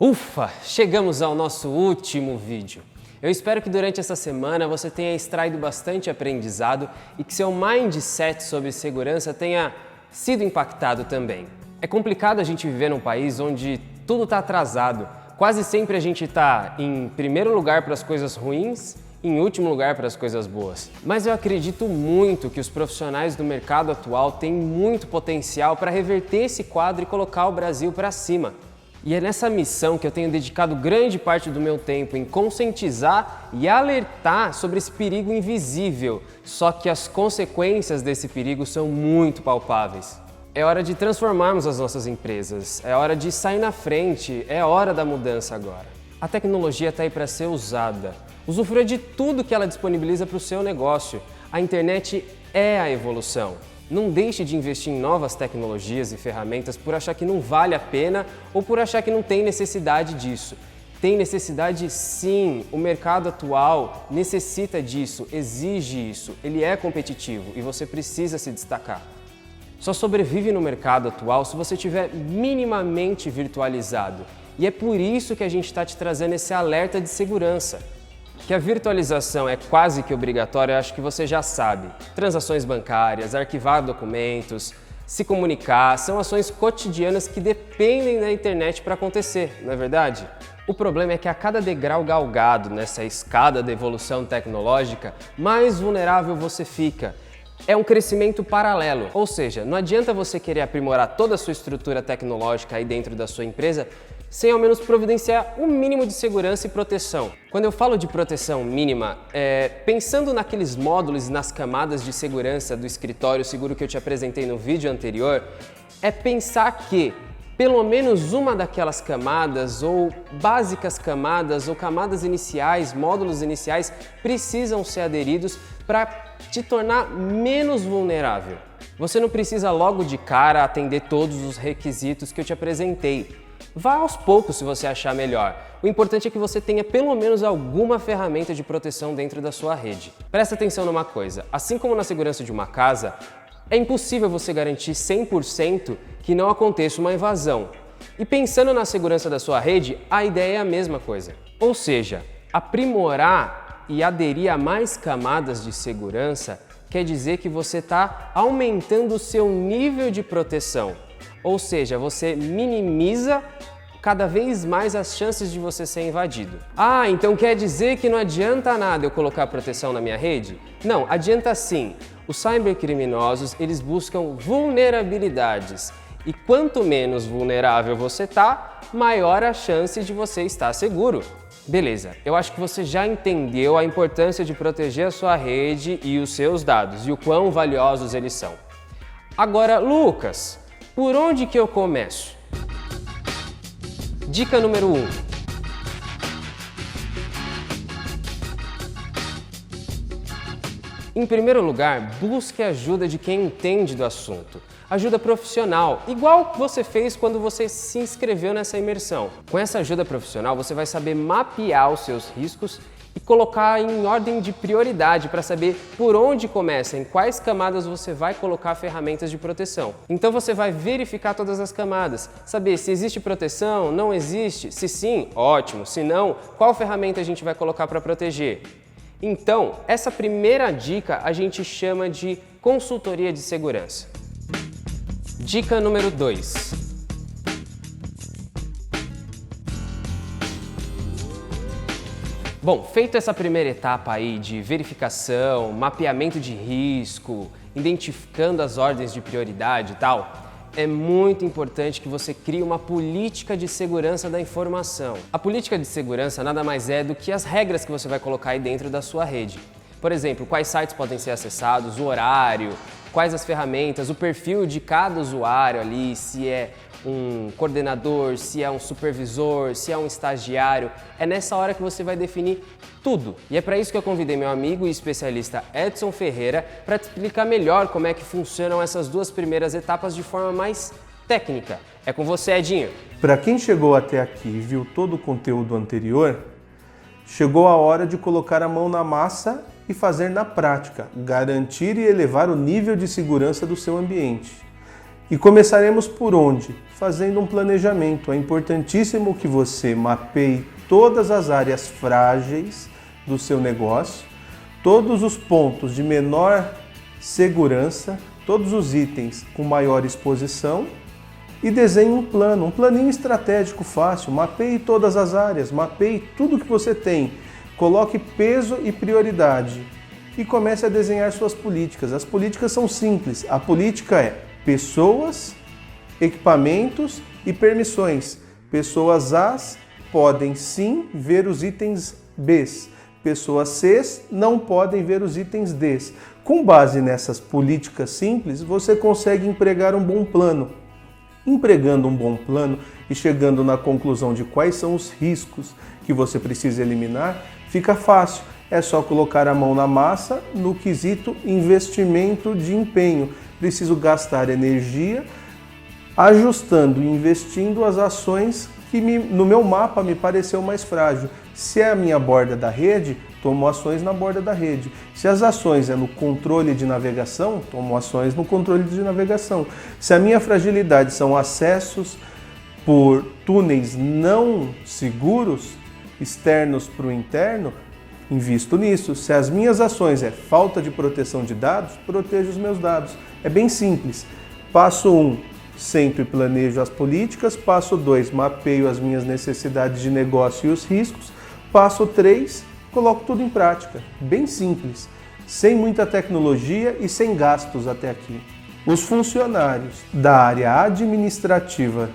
Ufa! Chegamos ao nosso último vídeo. Eu espero que durante essa semana você tenha extraído bastante aprendizado e que seu mindset sobre segurança tenha sido impactado também. É complicado a gente viver num país onde tudo está atrasado. Quase sempre a gente está em primeiro lugar para as coisas ruins e em último lugar para as coisas boas. Mas eu acredito muito que os profissionais do mercado atual têm muito potencial para reverter esse quadro e colocar o Brasil para cima. E é nessa missão que eu tenho dedicado grande parte do meu tempo em conscientizar e alertar sobre esse perigo invisível, só que as consequências desse perigo são muito palpáveis. É hora de transformarmos as nossas empresas, é hora de sair na frente, é hora da mudança agora. A tecnologia está aí para ser usada. Usufrua de tudo que ela disponibiliza para o seu negócio. A internet é a evolução. Não deixe de investir em novas tecnologias e ferramentas por achar que não vale a pena ou por achar que não tem necessidade disso. Tem necessidade sim, o mercado atual necessita disso, exige isso, ele é competitivo e você precisa se destacar. Só sobrevive no mercado atual se você estiver minimamente virtualizado. E é por isso que a gente está te trazendo esse alerta de segurança. Que a virtualização é quase que obrigatória, eu acho que você já sabe. Transações bancárias, arquivar documentos, se comunicar, são ações cotidianas que dependem da internet para acontecer, não é verdade? O problema é que a cada degrau galgado nessa escada da evolução tecnológica, mais vulnerável você fica. É um crescimento paralelo, ou seja, não adianta você querer aprimorar toda a sua estrutura tecnológica aí dentro da sua empresa sem ao menos providenciar um mínimo de segurança e proteção. Quando eu falo de proteção mínima, pensando naqueles módulos e nas camadas de segurança do escritório seguro que eu te apresentei no vídeo anterior, é pensar que pelo menos uma daquelas camadas ou básicas camadas ou camadas iniciais, módulos iniciais, precisam ser aderidos para te tornar menos vulnerável. Você não precisa logo de cara atender todos os requisitos que eu te apresentei. Vá aos poucos se você achar melhor. O importante é que você tenha pelo menos alguma ferramenta de proteção dentro da sua rede. Presta atenção numa coisa, assim como na segurança de uma casa, é impossível você garantir 100% que não aconteça uma invasão. E pensando na segurança da sua rede, a ideia é a mesma coisa. Ou seja, aprimorar e aderir a mais camadas de segurança quer dizer que você está aumentando o seu nível de proteção. Ou seja, você minimiza cada vez mais as chances de você ser invadido. Ah, então quer dizer que não adianta nada eu colocar proteção na minha rede? Não, adianta sim. Os cybercriminosos, eles buscam vulnerabilidades. E quanto menos vulnerável você tá, maior a chance de você estar seguro. Beleza, eu acho que você já entendeu a importância de proteger a sua rede e os seus dados e o quão valiosos eles são. Agora, Lucas, por onde que eu começo? Dica número 1. Em primeiro lugar, busque ajuda de quem entende do assunto. Ajuda profissional, igual você fez quando você se inscreveu nessa imersão. Com essa ajuda profissional, você vai saber mapear os seus riscos e colocar em ordem de prioridade para saber por onde começa, em quais camadas você vai colocar ferramentas de proteção. Então você vai verificar todas as camadas, saber se existe proteção, não existe, se sim, ótimo, se não, qual ferramenta a gente vai colocar para proteger. Então, essa primeira dica a gente chama de consultoria de segurança. Dica número 2. Bom, feita essa primeira etapa aí de verificação, mapeamento de risco, identificando as ordens de prioridade e tal, é muito importante que você crie uma política de segurança da informação. A política de segurança nada mais é do que as regras que você vai colocar aí dentro da sua rede. Por exemplo, quais sites podem ser acessados, o horário, quais as ferramentas, o perfil de cada usuário ali, se é um coordenador, se é um supervisor, se é um estagiário. É nessa hora que você vai definir tudo. E é para isso que eu convidei meu amigo e especialista Edson Ferreira para te explicar melhor como é que funcionam essas duas primeiras etapas de forma mais técnica. É com você, Edinho. Para quem chegou até aqui e viu todo o conteúdo anterior, chegou a hora de colocar a mão na massa e fazer na prática, garantir e elevar o nível de segurança do seu ambiente. E começaremos por onde? Fazendo um planejamento. É importantíssimo que você mapeie todas as áreas frágeis do seu negócio, todos os pontos de menor segurança, todos os itens com maior exposição e desenhe um plano, um planinho estratégico fácil. Mapeie todas as áreas, mapeie tudo que você tem, coloque peso e prioridade e comece a desenhar suas políticas. As políticas são simples. A política é pessoas, equipamentos e permissões. Pessoas A podem sim ver os itens B. Pessoas C não podem ver os itens D. Com base nessas políticas simples, você consegue empregar um bom plano. Empregando um bom plano e chegando na conclusão de quais são os riscos que você precisa eliminar, fica fácil. É só colocar a mão na massa no quesito investimento de empenho. Preciso gastar energia ajustando e investindo as ações que no meu mapa me pareceu mais frágil. Se é a minha borda da rede, tomo ações na borda da rede. Se as ações é no controle de navegação, tomo ações no controle de navegação. Se a minha fragilidade são acessos por túneis não seguros, externos para o interno, invisto nisso. Se as minhas ações é falta de proteção de dados, protejo os meus dados. É bem simples. Passo 1, sento e planejo as políticas. Passo 2, mapeio as minhas necessidades de negócio e os riscos. Passo 3, coloco tudo em prática. Bem simples, sem muita tecnologia e sem gastos até aqui. Os funcionários da área administrativa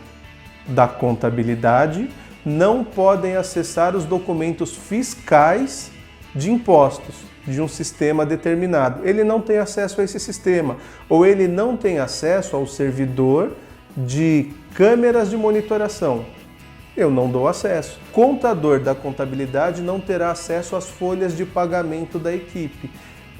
da contabilidade não podem acessar os documentos fiscais de impostos de um sistema determinado. Ele não tem acesso a esse sistema, ou ele não tem acesso ao servidor de câmeras de monitoração. Eu não dou acesso. Contador da contabilidade não terá acesso às folhas de pagamento da equipe.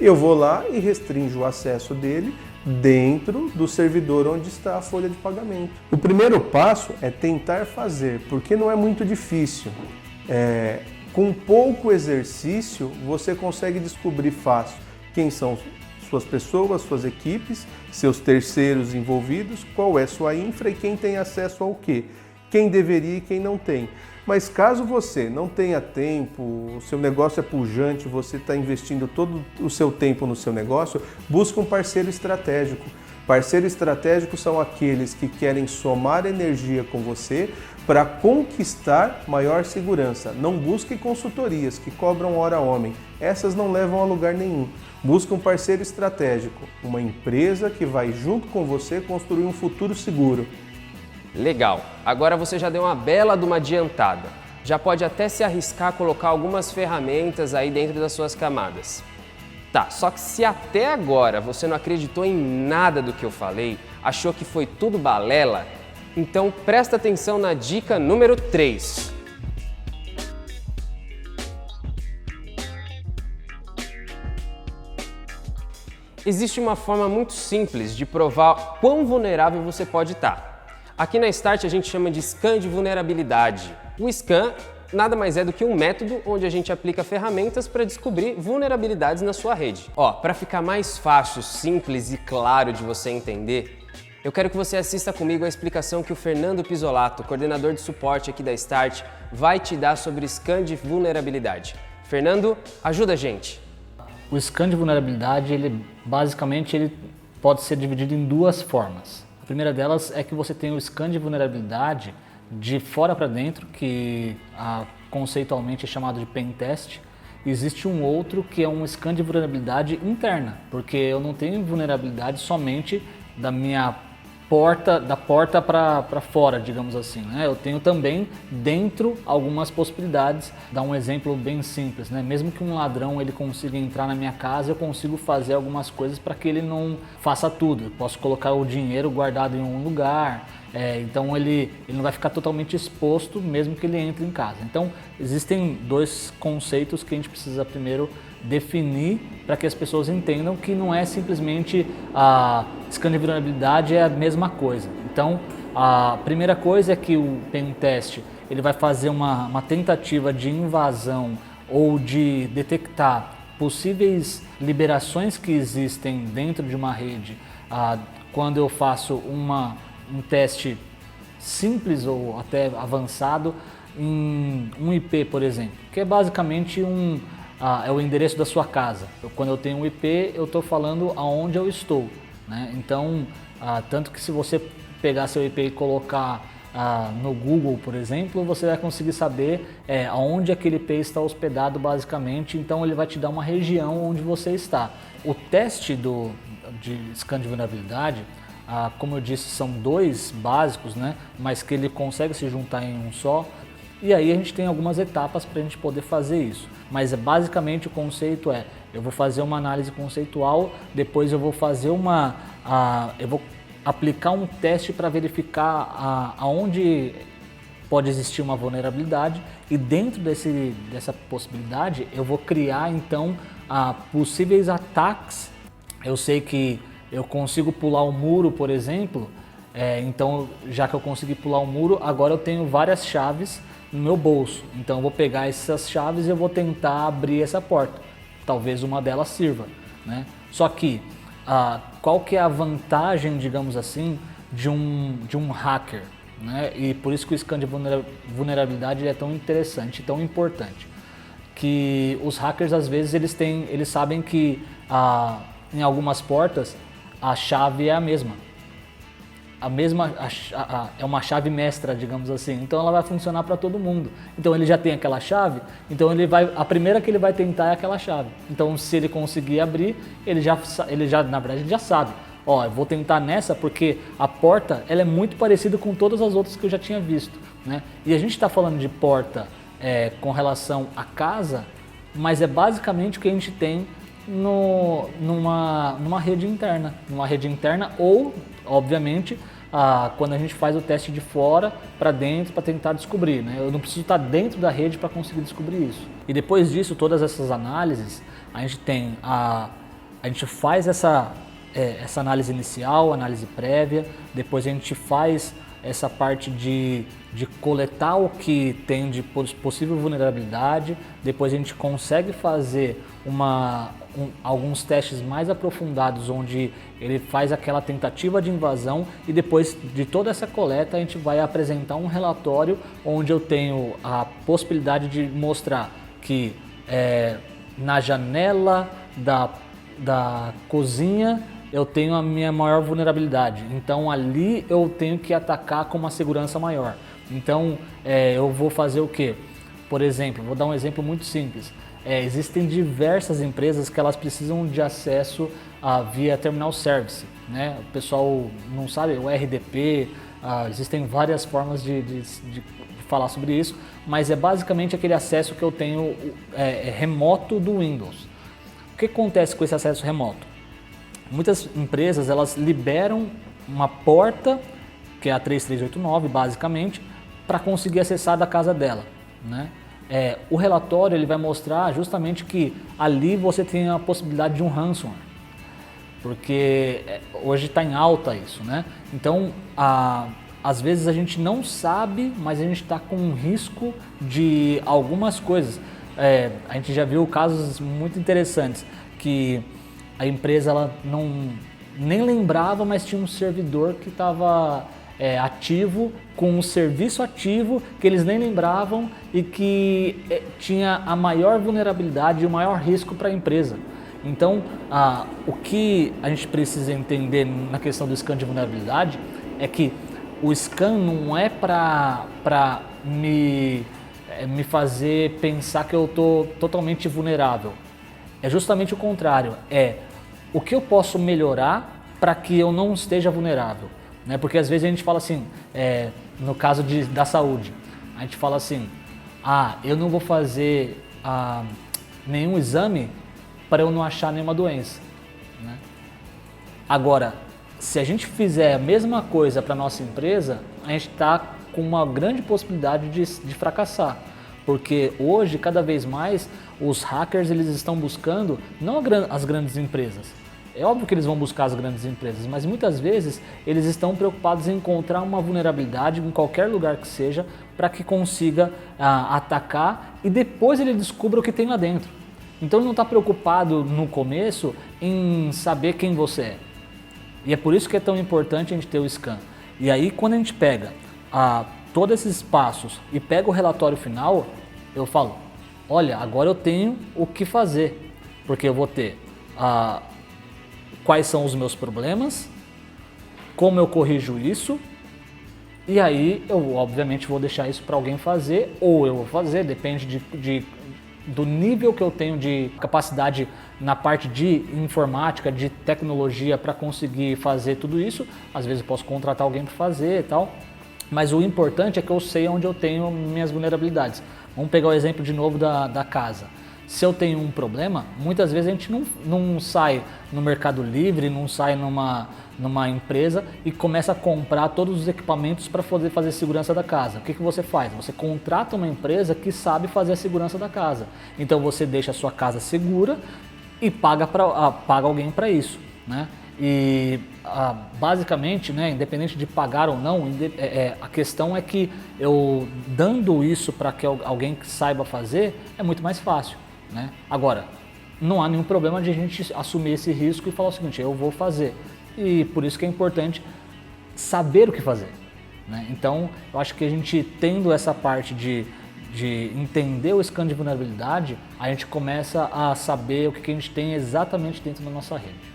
Eu vou lá e restringo o acesso dele dentro do servidor onde está a folha de pagamento. O primeiro passo é tentar fazer, porque não é muito difícil. Com pouco exercício, você consegue descobrir fácil quem são suas pessoas, suas equipes, seus terceiros envolvidos, qual é sua infra e quem tem acesso ao quê. Quem deveria e quem não tem. Mas caso você não tenha tempo, o seu negócio é pujante, você está investindo todo o seu tempo no seu negócio, busque um parceiro estratégico. Parceiro estratégico são aqueles que querem somar energia com você para conquistar maior segurança. Não busque consultorias que cobram hora homem. Essas não levam a lugar nenhum. Busque um parceiro estratégico, uma empresa que vai junto com você construir um futuro seguro. Legal! Agora você já deu uma bela de uma adiantada. Já pode até se arriscar a colocar algumas ferramentas aí dentro das suas camadas. Tá, só que se até agora você não acreditou em nada do que eu falei, achou que foi tudo balela, então presta atenção na dica número 3. Existe uma forma muito simples de provar quão vulnerável você pode estar. Aqui na Start a gente chama de scan de vulnerabilidade. O scan nada mais é do que um método onde a gente aplica ferramentas para descobrir vulnerabilidades na sua rede. Para ficar mais fácil, simples e claro de você entender, eu quero que você assista comigo a explicação que o Fernando Pisolato, coordenador de suporte aqui da Start, vai te dar sobre scan de vulnerabilidade. Fernando, ajuda a gente. O scan de vulnerabilidade, basicamente ele pode ser dividido em duas formas. A primeira delas é que você tem o scan de vulnerabilidade de fora para dentro, que conceitualmente é chamado de pen test. Existe um outro que é um scan de vulnerabilidade interna, porque eu não tenho vulnerabilidade somente da minha porta para fora, digamos assim, né? Eu tenho também dentro algumas possibilidades. Dar um exemplo bem simples, né? Mesmo que um ladrão ele consiga entrar na minha casa, eu consigo fazer algumas coisas para que ele não faça tudo. Eu posso colocar o dinheiro guardado em um lugar, então ele não vai ficar totalmente exposto mesmo que ele entre em casa. Então existem dois conceitos que a gente precisa primeiro definir para que as pessoas entendam que não é simplesmente a scan de vulnerabilidade é a mesma coisa. Então, a primeira coisa é que o pen test ele vai fazer uma tentativa de invasão ou de detectar possíveis liberações que existem dentro de uma rede quando eu faço um teste simples ou até avançado em um IP, por exemplo, que é basicamente é o endereço da sua casa. Quando eu tenho um IP, eu estou falando aonde eu estou, né? Então, tanto que se você pegar seu IP e colocar no Google, por exemplo, você vai conseguir saber aonde aquele IP está hospedado basicamente, então ele vai te dar uma região onde você está. O teste de scan de vulnerabilidade, como eu disse, são 2 básicos, né? Mas que ele consegue se juntar em um só. E aí a gente tem algumas etapas para a gente poder fazer isso. Mas basicamente o conceito eu vou fazer uma análise conceitual, depois eu vou fazer eu vou aplicar um teste para verificar aonde pode existir uma vulnerabilidade e dentro dessa possibilidade eu vou criar então possíveis ataques. Eu sei que eu consigo pular o muro, por exemplo, então já que eu consegui pular o muro, agora eu tenho várias chaves no meu bolso. Então eu vou pegar essas chaves e eu vou tentar abrir essa porta. Talvez uma delas sirva, né? Só que qual que é a vantagem, digamos assim, de um hacker, né? E por isso que o scan de vulnerabilidade é tão interessante, tão importante, que os hackers às vezes eles sabem que em algumas portas a chave é a mesma. É uma chave mestra, digamos assim, então ela vai funcionar para todo mundo. Então ele já tem aquela chave, então a primeira que ele vai tentar é aquela chave. Então se ele conseguir abrir, ele já na verdade ele já sabe. Eu vou tentar nessa porque a porta ela é muito parecida com todas as outras que eu já tinha visto, né? E a gente está falando de porta com relação à casa, mas é basicamente o que a gente tem numa rede interna ou, obviamente, quando a gente faz o teste de fora para dentro para tentar descobrir, né? Eu não preciso estar dentro da rede para conseguir descobrir isso. E depois disso, todas essas análises, a gente faz essa análise inicial, análise prévia, depois a gente faz essa parte de coletar o que tem de possível vulnerabilidade, depois a gente consegue fazer alguns testes mais aprofundados onde ele faz aquela tentativa de invasão e depois de toda essa coleta a gente vai apresentar um relatório onde eu tenho a possibilidade de mostrar que na janela da cozinha eu tenho a minha maior vulnerabilidade, então ali eu tenho que atacar com uma segurança maior. Então eu vou fazer o quê? Por exemplo, vou dar um exemplo muito simples. Existem diversas empresas que elas precisam de acesso via Terminal Service, né? O pessoal não sabe, o RDP, existem várias formas de falar sobre isso, mas é basicamente aquele acesso que eu tenho remoto do Windows. O que acontece com esse acesso remoto? Muitas empresas elas liberam uma porta, que é a 3389 basicamente, para conseguir acessar da casa dela, né? O relatório ele vai mostrar justamente que ali você tem a possibilidade de um ransomware, porque hoje está em alta isso, né? Então, às vezes a gente não sabe, mas a gente está com um risco de algumas coisas. A gente já viu casos muito interessantes que a empresa ela nem lembrava, mas tinha um servidor que estava ativo, com um serviço ativo que eles nem lembravam e que tinha a maior vulnerabilidade e o maior risco para a empresa. Então, o que a gente precisa entender na questão do scan de vulnerabilidade é que o scan não é para me fazer pensar que eu estou totalmente vulnerável. É justamente o contrário, o que eu posso melhorar para que eu não esteja vulnerável. Né? Porque às vezes a gente fala assim, no caso da saúde, a gente fala assim, eu não vou fazer nenhum exame para eu não achar nenhuma doença. Né? Agora, se a gente fizer a mesma coisa para a nossa empresa, a gente está com uma grande possibilidade de fracassar. Porque hoje, cada vez mais, os hackers eles estão buscando não as grandes empresas. É óbvio que eles vão buscar as grandes empresas, mas muitas vezes eles estão preocupados em encontrar uma vulnerabilidade em qualquer lugar que seja para que consiga atacar e depois ele descubra o que tem lá dentro. Então ele não está preocupado no começo em saber quem você é. E é por isso que é tão importante a gente ter o scan. E aí, quando a gente pega todos esses passos e pega o relatório final, eu falo, olha, agora eu tenho o que fazer, porque eu vou ter quais são os meus problemas, como eu corrijo isso, e aí eu obviamente vou deixar isso para alguém fazer, ou eu vou fazer, depende do nível que eu tenho de capacidade na parte de informática, de tecnologia para conseguir fazer tudo isso. Às vezes eu posso contratar alguém para fazer e tal, mas o importante é que eu sei onde eu tenho minhas vulnerabilidades. Vamos pegar o exemplo de novo da casa. Se eu tenho um problema, muitas vezes a gente não sai no Mercado Livre, não sai numa empresa e começa a comprar todos os equipamentos para poder fazer segurança da casa. O que você faz? Você contrata uma empresa que sabe fazer a segurança da casa. Então você deixa a sua casa segura e paga alguém para isso, né? E basicamente, né, independente de pagar ou não, a questão é que eu dando isso para que alguém que saiba fazer é muito mais fácil, né? Agora, não há nenhum problema de a gente assumir esse risco e falar o seguinte, eu vou fazer. E por isso que é importante saber o que fazer, né? Então, eu acho que a gente tendo essa parte de entender o scan de vulnerabilidade, a gente começa a saber o que a gente tem exatamente dentro da nossa rede.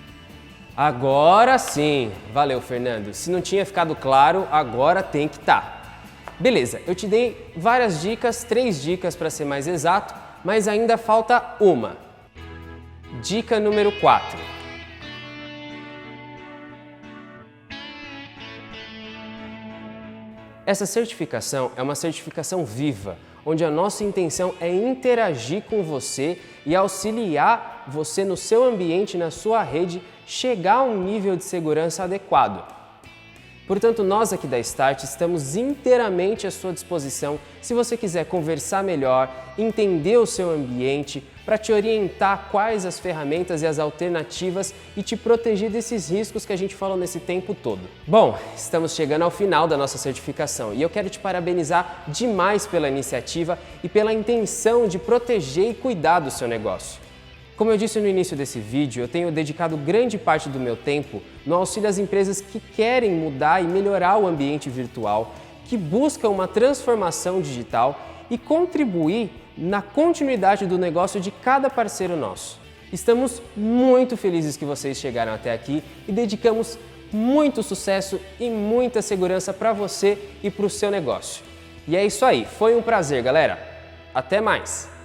Agora sim! Valeu, Fernando. Se não tinha ficado claro, agora tem que estar. Beleza, eu te dei várias dicas, 3 dicas para ser mais exato, mas ainda falta uma. Dica número 4. Essa certificação é uma certificação viva, onde a nossa intenção é interagir com você e auxiliar você no seu ambiente, na sua rede, chegar a um nível de segurança adequado. Portanto, nós aqui da Start estamos inteiramente à sua disposição se você quiser conversar melhor, entender o seu ambiente, para te orientar quais as ferramentas e as alternativas e te proteger desses riscos que a gente falou nesse tempo todo. Bom, estamos chegando ao final da nossa certificação e eu quero te parabenizar demais pela iniciativa e pela intenção de proteger e cuidar do seu negócio. Como eu disse no início desse vídeo, eu tenho dedicado grande parte do meu tempo no auxílio às empresas que querem mudar e melhorar o ambiente virtual, que buscam uma transformação digital e contribuir na continuidade do negócio de cada parceiro nosso. Estamos muito felizes que vocês chegaram até aqui e dedicamos muito sucesso e muita segurança para você e para o seu negócio. E é isso aí, foi um prazer, galera. Até mais!